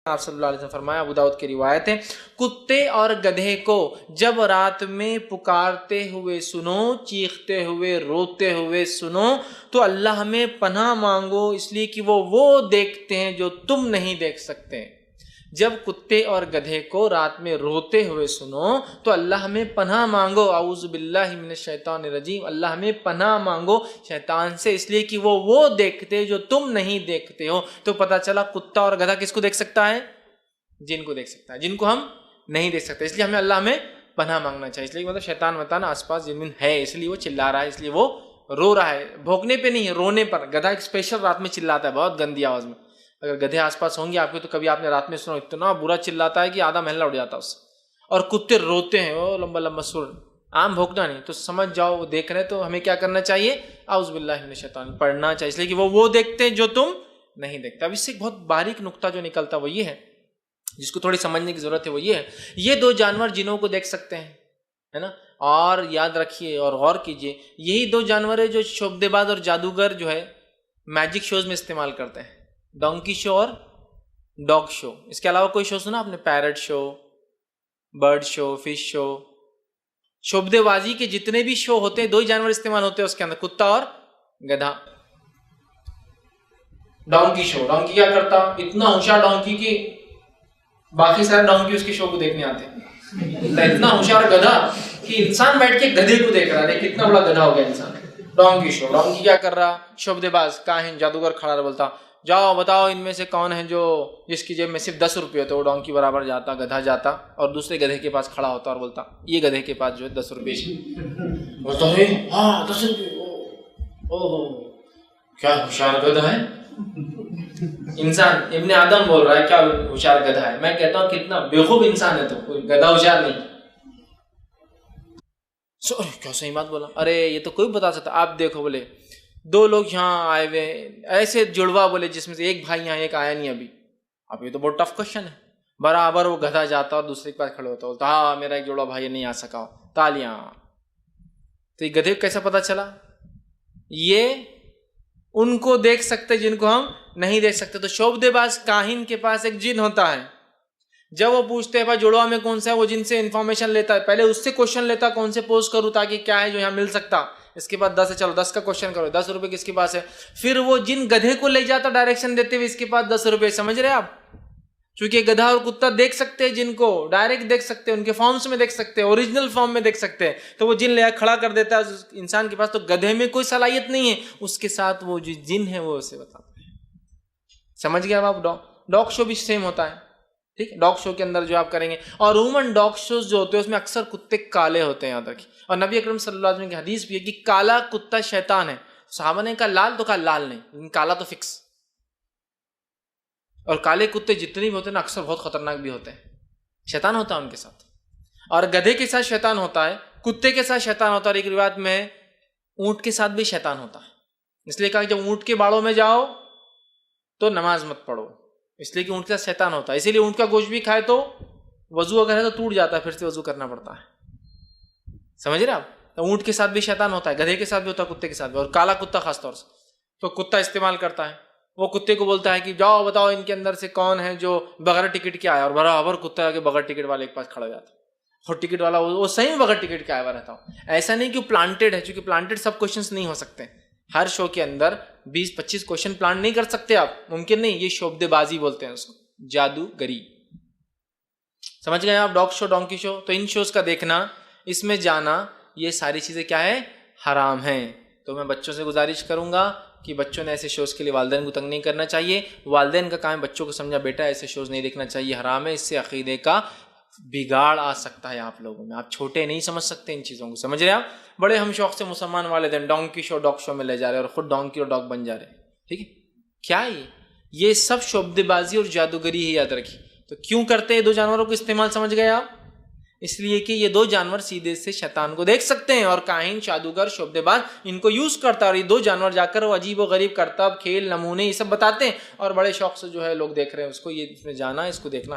आप सल्लल्लाहु अलैहि वसल्लम फरमाया, अबू दाऊद की रिवायत है, कुत्ते और गधे को जब रात में पुकारते हुए सुनो, चीखते हुए रोते हुए सुनो, तो अल्लाह में पनाह मांगो, इसलिए कि वो देखते हैं जो तुम नहीं देख सकते। जब कुत्ते और गधे को रात में रोते हुए सुनो तो अल्लाह में पनाह मांगो, औज़ु बिल्लाहि मिनश शैतानिर रजीम, अल्लाह में पनाह मांगो शैतान से, इसलिए कि वो देखते जो तुम नहीं देखते हो। तो पता चला कुत्ता और गधा किसको देख सकता है? जिनको देख सकता है, जिनको हम नहीं देख सकते। इसलिए हमें अल्लाह में पनाह मांगना चाहिए। इसलिए मतलब शैतान वतान आसपास जिन है, इसलिए वो चिल्ला रहा है, इसलिए वो रो रहा है, भौंकने पे नहीं है, रोने पर। गधा एक स्पेशल रात में चिल्लाता है बहुत गंदी आवाज में। अगर गधे आसपास होंगे आपके तो कभी आपने रात में सुना, इतना बुरा चिल्लाता है कि आधा महल्ला उड़ जाता है उससे। और कुत्ते रोते हैं, वो लंबा लंबा सुर, आम भौंकना नहीं। तो समझ जाओ वो देख रहे हैं, तो हमें क्या करना चाहिए? औज़ु बिल्लाहि मिनश शैतान पढ़ना चाहिए, इसलिए कि वो देखते हैं जो तुम नहीं देखते। अब इससे एक बहुत बारीक नुक्ता जो निकलता वो ये है, जिसको थोड़ी समझने की जरूरत है, वो ये है, ये दो जानवर जिनों को देख सकते हैं, है ना। और याद रखिए और गौर कीजिए, यही दो जानवर है जो शोबदेबाज और जादूगर जो है मैजिक शोज में इस्तेमाल करते हैं, डोंकी शो और डॉग शो। इसके अलावा कोई शो सुना आपने? Parrot show, bird show, fish show. शोबदेबाजी के जितने भी शो होते हैं, दो ही जानवर इस्तेमाल होते हैं उसके अंदर, कुत्ता और गधा। डोंकी शो, डोंकी क्या करता? इतना होशियार डोंकी की बाकी सारे डोंकी उसके शो को देखने आते हैं। इतना होशियार गधा कि इंसान बैठ के गधे को देख रहा है, कितना बड़ा गधा हो गया इंसान। डोंकी शो, डोंकी क्या कर रहा? शोबदेबाज काहिन जादूगर खड़ा रहा, बोलता जाओ बताओ इनमें से कौन है जो जिसकी जेब में सिर्फ 10 रुपये होते। वो डोंकी बराबर जाता, गधा जाता और दूसरे गधे के पास खड़ा होता और बोलता ये गधे के पास जो है 10 रुपये। बोलता है हाँ 10 रुपये, ओहो क्या होशियार गधा है। इंसान इब्ने आदम बोल रहा है क्या होशियार गधा है। मैं कहता हूं कितना बेवकूफ इंसान है, तो कोई गधा होशियार नहीं। क्या सही बात बोला, अरे ये तो कोई बता सकता। आप देखो, बोले दो लोग यहाँ आए हुए ऐसे जुड़वा, बोले जिसमें से एक भाई यहाँ एक आया नहीं अभी। अब ये तो बहुत टफ क्वेश्चन है। बराबर वो गधा जाता और दूसरे के पास खड़े होता, बोलता हाँ मेरा एक जुड़वा भाई नहीं आ सका, तालियां। तो ये गधे को कैसा पता चला? ये उनको देख सकते जिनको हम नहीं देख सकते। तो शोबदेबाज काहिन के पास एक जिन होता है, जब वो पूछते हैं भाई जुड़वा में कौन सा है, वो जिनसे इंफॉर्मेशन लेता है, पहले उससे क्वेश्चन लेता कौन से पोस्ट करूं ताकि क्या है जो यहाँ मिल सकता। इसके बाद 10 है, चलो 10 का क्वेश्चन करो, 10 रुपए किसके पास है। फिर वो जिन गधे को ले जाता डायरेक्शन देते हुए, इसके पास 10 रुपए। समझ रहे आप? क्योंकि गधा और कुत्ता देख सकते हैं, जिनको डायरेक्ट देख सकते हैं, उनके फॉर्म्स में देख सकते हैं, ओरिजिनल फॉर्म में देख सकते हैं। तो वो जिन ले खड़ा कर देता है इंसान के पास। तो गधे में कोई सलाहियत नहीं है, उसके साथ वो जो जिन है वो उसे बताता है। समझ गया आप? डॉग शो भी सेम होता है, ठीक है। डॉग शो के अंदर जो आप करेंगे, और उमन डॉग शोज जो होते हैं उसमें अक्सर कुत्ते काले होते हैं, याद रखिए। और नबी अकरम सल्लल्लाहु अलैहि वसल्लम की हदीस भी है कि काला कुत्ता शैतान है। सहाबा ने कहा लाल, तो कहा लाल नहीं, काला तो फिक्स। और काले कुत्ते जितने भी होते हैं ना, अक्सर बहुत खतरनाक भी होते हैं, शैतान होता है उनके साथ। और गधे के साथ शैतान होता है, कुत्ते के साथ शैतान होता है। एक रिवायत में ऊंट के साथ भी शैतान होता है। इसलिए कहा जब ऊंट के बाड़ों में जाओ तो नमाज मत पढ़ो, इसलिए कि ऊंट का शैतान होता है। इसीलिए ऊंट का गोश्त भी खाए तो वजू अगर है तो टूट जाता है, फिर से वजू करना पड़ता है। समझ रहे आप? तो ऊंट के साथ भी शैतान होता है, गधे के साथ भी होता है, कुत्ते के साथ भी। और काला कुत्ता खासतौर से तो कुत्ता इस्तेमाल करता है। वो कुत्ते को बोलता है कि जाओ बताओ इनके अंदर से कौन है जो बगैर टिकट के आया। और बराबर कुत्ता आके बगैर टिकट वाले के पास खड़ा हो जाता है। और टिकट वाला वो सही में बगैर टिकट के आया हुआ रहता हूँ। ऐसा नहीं कि प्लांटेड है, क्योंकि प्लांटेड सब क्वेश्चन नहीं हो सकते। हर शो के अंदर 20-25 क्वेश्चन प्लान नहीं कर सकते आप, मुमकिन नहीं। ये शोबदेबाजी बोलते हैं उसको, जादूगरी। समझ गए आप? डॉग शो, डोंकी शो, तो इन शोज का देखना, इसमें जाना, ये सारी चीजें क्या है? हराम हैं। तो मैं बच्चों से गुजारिश करूंगा कि बच्चों ने ऐसे शोज के लिए वालिदैन को तंग नहीं करना चाहिए। वालिदैन का काम है बच्चों को समझा, बेटा ऐसे शोज नहीं देखना चाहिए, हराम है, इससे अकीदे का बिगाड़ आ सकता है आप लोगों में। आप छोटे नहीं समझ सकते इन चीज़ों को, समझ रहे आप? बड़े हम शौक से मुसलमान वालिदैन डोंकी शो, डॉग शो में ले जा रहे हैं और खुद डोंकी और डॉग बन जा रहे हैं। ठीक है, क्या है ये सब शोबदेबाजी और जादूगरी है, याद रखिए। तो क्यों करते हैं दो जानवरों को इस्तेमाल? समझ गए आप? इसलिए कि ये दो जानवर सीधे से शैतान को देख सकते हैं, और काहिन, जादूगर, शोबदेबाज इनको यूज करता है। और ये दो जानवर जाकर वो अजीब व गरीब करतब, खेल, नमूने ये सब बताते हैं, और बड़े शौक से जो है लोग देख रहे हैं उसको। ये इसमें जाना, इसको देखना